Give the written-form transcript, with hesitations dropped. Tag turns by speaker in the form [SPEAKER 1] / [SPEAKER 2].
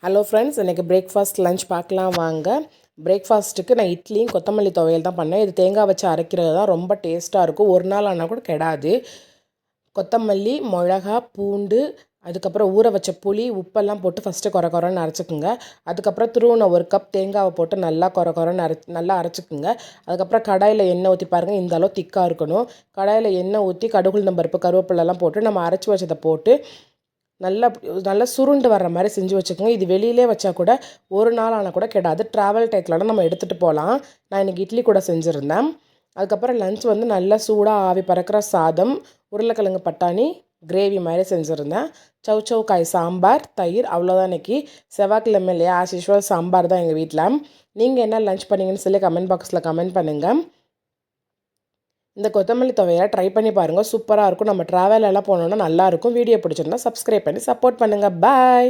[SPEAKER 1] Hello friends, இன்றைக்கி breakfast lunch பார்க்கலாம் வாங்க. பிரேக்ஃபாஸ்ட்டுக்கு நான் இட்லியும் கொத்தமல்லி துவையல் தான் பண்ணேன். இது தேங்காய் வச்சு அரைக்கிறது தான் ரொம்ப டேஸ்ட்டாக இருக்கும். ஒரு நாள் ஆனால் கூட கெடாது. கொத்தமல்லி, மிளகா, பூண்டு, அதுக்கப்புறம் ஊற வச்ச புளி, உப்பெல்லாம் போட்டு ஃபஸ்ட்டு கொரன்னு அரைச்சிக்குங்க. அதுக்கப்புறம் துருவின ஒரு கப் தேங்காவை போட்டு நல்லா கொரன்னு நல்லா அரைச்சிக்குங்க. அதுக்கப்புறம் கடாயில் எண்ணெய் ஊற்றி பாருங்கள், இந்த அளவு திக்காக இருக்கணும். கடாயில் எண்ணெய் ஊற்றி கடுகுளுந்தம் பருப்பு, கருவேப்பிலெல்லாம் போட்டு நம்ம அரைச்சி வச்சதை போட்டு நல்லா நல்லா சுருண்டு வர்ற மாதிரி செஞ்சு வச்சுக்கோங்க. இது வெளியிலே வச்சா கூட ஒரு நாள் ஆனால் கூட கெடாது. ட்ராவல் டைத்துலலாம் நம்ம எடுத்துகிட்டு போகலாம். நான் இன்றைக்கி இட்லி கூட செஞ்சுருந்தேன். அதுக்கப்புறம் லஞ்ச் வந்து நல்லா சூடாக ஆவி பறக்கிற சாதம், உருளைக்கிழங்கு பட்டாணி கிரேவி மாதிரி செஞ்சுருந்தேன். சௌ காய் சாம்பார், தயிர், அவ்வளோதான். இன்றைக்கி செவ்வாய்க்கிழமை இல்லையா, ஆஸ் யூஷுவல் சாம்பார் தான் எங்கள் வீட்டில். நீங்கள் என்ன லஞ்ச் பண்ணீங்கன்னு சொல்லி கமெண்ட் பாக்ஸில் கமெண்ட் பண்ணுங்கள். இந்த கொத்தமல்லி துவையை ட்ரை பண்ணி பாருங்கள், சூப்பராக இருக்கும். நம்ம ட்ராவலெல்லாம் போனோன்னா நல்லாயிருக்கும். வீடியோ பிடிச்சிருந்தா சப்ஸ்கிரைப் பண்ணி சப்போர்ட் பண்ணுங்கள். பாய்.